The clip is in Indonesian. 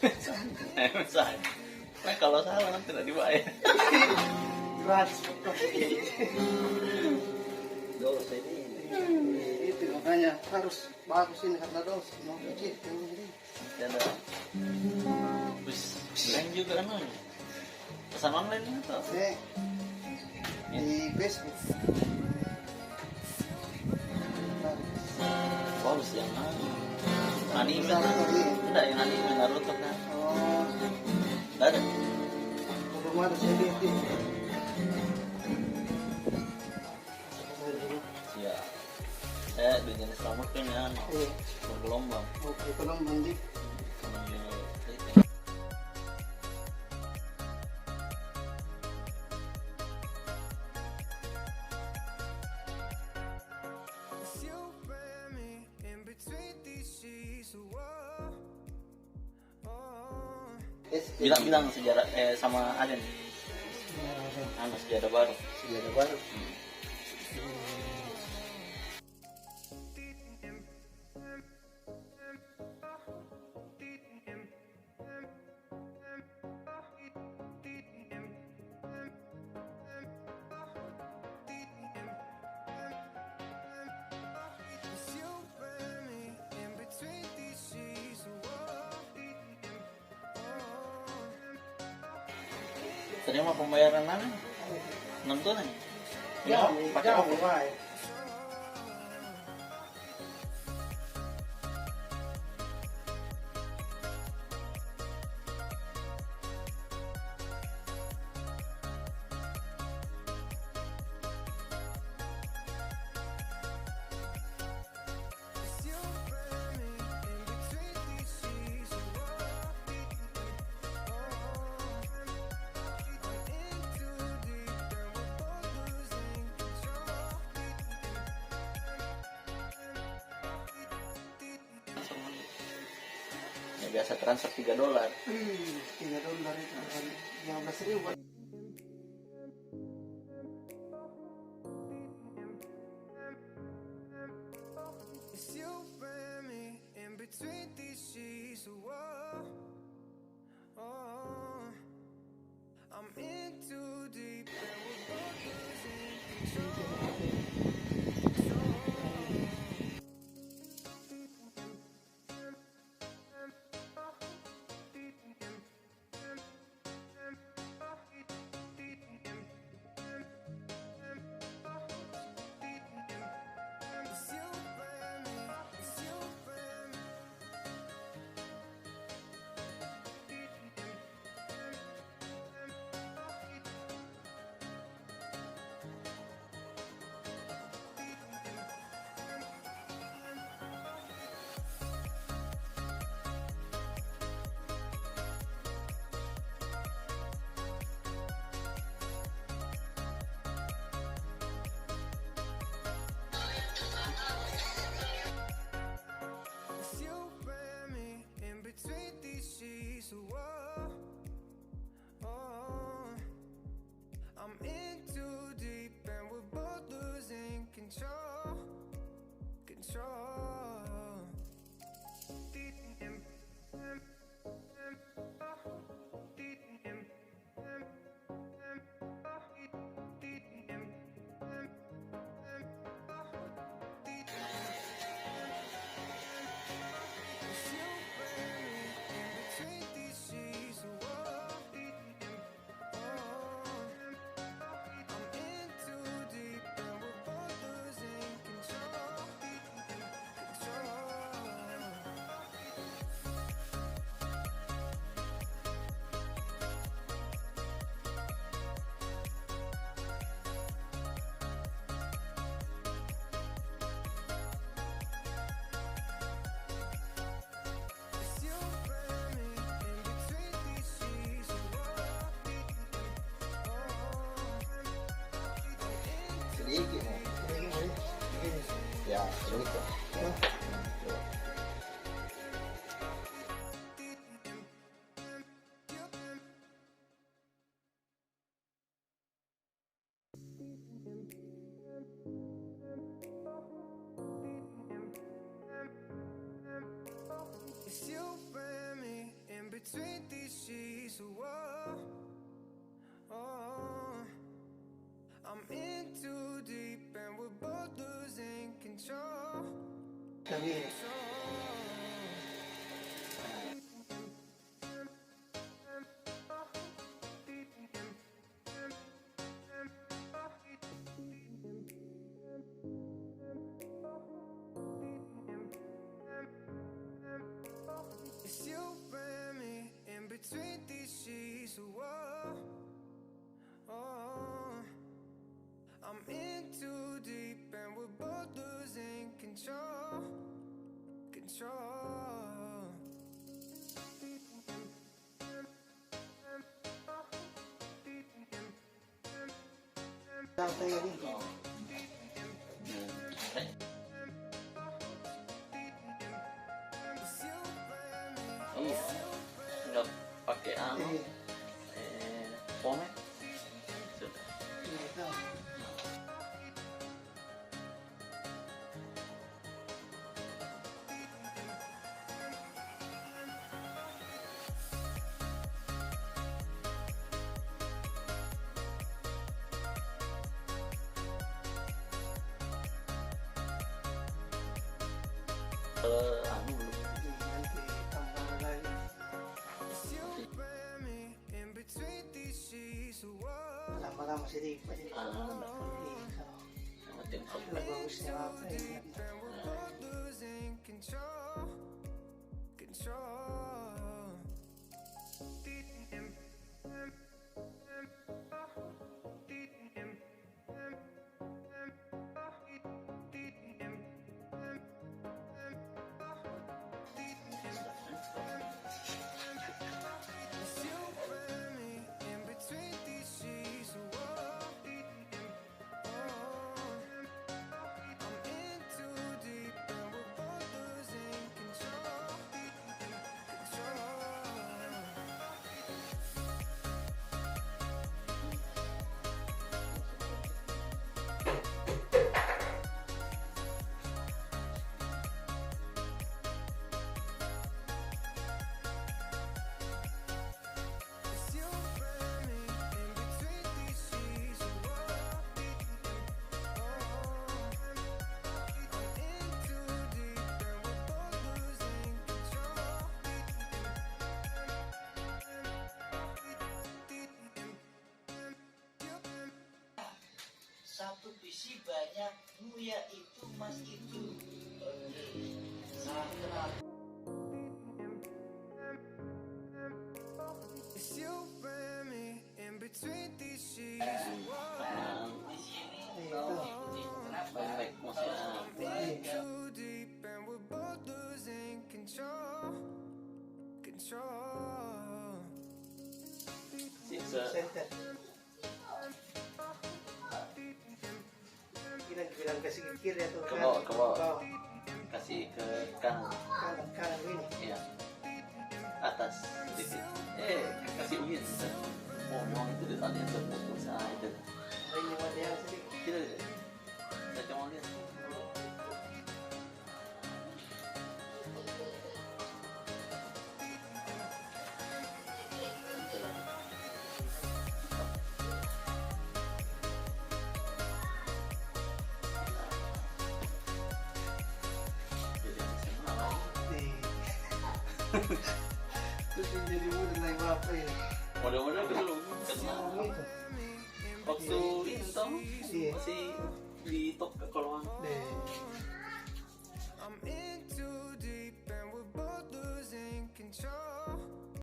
Saya. Nah, kalau salah nanti tidak dibayar. Gratis pokok. Dosa ini. Itu makanya harus bagus ini karena dosa. Mau kecil ini. Ada. Terus lain juga kan nih. Pesan online atau? Di Facebook. Bagus yang anime. Tidak yang anime Naruto kan? Oh, Tidak ada. belum ada saya lihat ini. Ya. Saya di jenis rambut kan ya. Bergelombang. Oke, kalau mandi. Bilang sejarah sama Aden. Sejarah baru. Sejarah baru. Terima pembayaran mana? Nonton aja. Ya, pakai apa? Ya, biasa transfer $3. $3 itu 15.000. she's a wall. Oh, I'm in too deep and we're both losing control. Sabi, It's you and me in between these sheets of wall. Oh, I'm in too deep and we're both losing control. Control. saan tayo rin? Oo. Eh, It's you and me. iya. Nggak pakai anu. Eh, Pomade. Sudah. ito. Anu belum. Nanti tambah lagi. It's you and me in between these sheets of wall. Lama-lama si Dave pa din. Ah, yang penting kalau Nag-bagus niya ako eh. And we're both losing control. Control. It's you and me in between these sheets of wall. Oh, I'm in too deep and we're both losing control. Control. It's you and me in between these sheets of wall. Oh, I'm in too deep and we're both losing control. Satu visi banyak ya itu mas itu. Sangat It's you and me in between these sheets of wall. di sini. baik maksudnya. Too deep and we're both losing control. Control. Siksa. Center. Bilang kasih ke kiri atau Ke bawah, ke bawah. bawah. Kasih ke kanan. Kanan ini. Iya. Atas sedikit. Kasih begini. Oh, memang itu ada yang terputus. Ah, itu. Ini ada yang sedikit. Tidak. Saya cuma lihat. Jadi saya menang. Terus ini jadi mudah naik apa ini? Mudah-mudahan belum. Karena Itu. waktu itu Iya. masih